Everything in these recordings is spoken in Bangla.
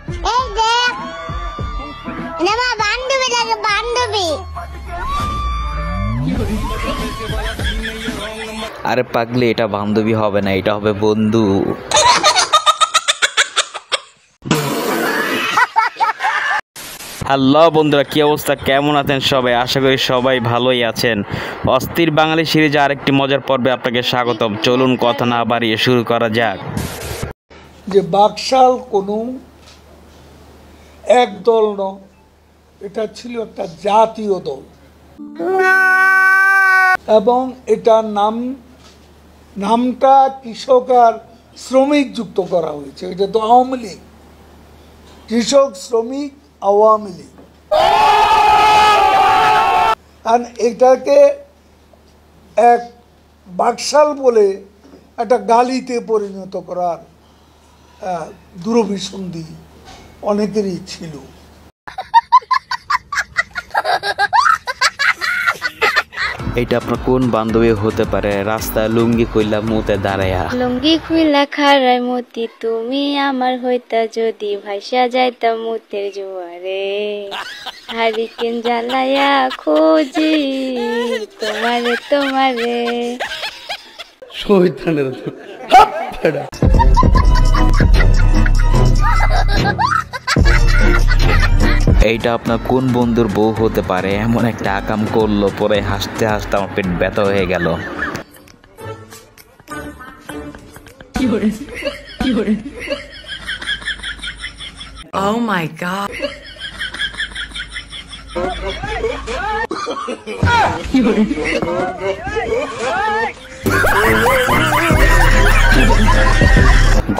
এই দেখ, এটা আমার বান্ধবী লাগে, বান্ধবী। আরে পাগলি, এটা বান্ধবী হবে না, এটা হবে বন্ধু। হ্যালো বন্ধুরা, কি অবস্থা, কেমন আছেন সবাই? আশা করি সবাই ভালোই আছেন। অস্থির বাঙালি সিরিজে আরেকটি মজার পর্বে আপনাকে স্বাগতম। চলুন কথা না বাড়িয়ে শুরু করা যাক। যে বাকশাল কোনো এক দল নয়, এটা ছিল একটা জাতীয় দল এবং এটার নামটা কৃষক আর শ্রমিক যুক্ত করা হয়েছে। এটা তো আওয়ামী লীগ, কৃষক শ্রমিক আওয়ামী লীগ। আর এটাকে এক বাকশাল বলে একটা গালিতে পরিণত করার দূরভিসন্ধি অনেকেরই ছিল। এটা আপনার কোন বান্ধবী হতে পারে? রাস্তায় লুঙ্গি কইলা মুতে দাঁড়ায়া, লুঙ্গি খুইলা খারাই মতি, তুমি আমার হইতা যদি ভাইসা যাইতা মুতের জোয়ারে। হারিকেন জ্বালায়া খোঁজি তোমারে তোমারে। শয়তানের এইটা আপনার কোন বন্ধুর বউ হতে পারে? এমন একটা আকাম করলো, পরে হাসতে হাসতে আমার পেট ব্যথা হয়ে গেল। Oh my God.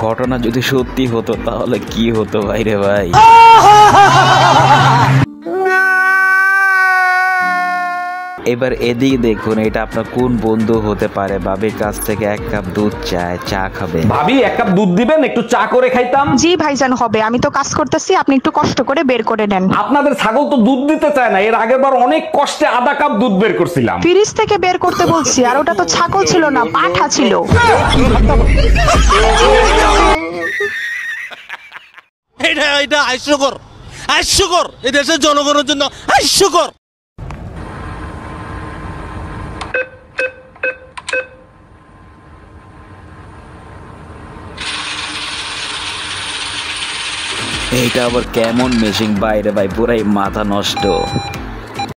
ঘটনা যদি সত্যি হতো তাহলে কি হতো ভাইরে ভাই। এবার এদিকে দেখুন, এটা আপনার কোন বন্ধু হতে পারে? ভাবির কাছ থেকে 1 কাপ দুধ চায়, চা খাবে। ভাবি 1 কাপ দুধ দিবেন, একটু চা করে খাইতাম। জি ভাইজান হবে, আমি তো কাজ করতেছি, আপনি একটু কষ্ট করে বের করে নেন। আপনাদের ছাগল তো দুধ দিতে চায় না, এর আগের বার অনেক কষ্টে আধা কাপ দুধ বের করছিলাম। ফ্রিজ থেকে বের করতে বলছি, আর ওটা তো ছাগল ছিল না, পাঠা ছিল। এটা হাস্যকর এই দেশের জনগণের জন্য হাস্যকর। এইটা আবার কেমন মেশিং বাইরে ভাই, পুরাই মাথা নষ্ট।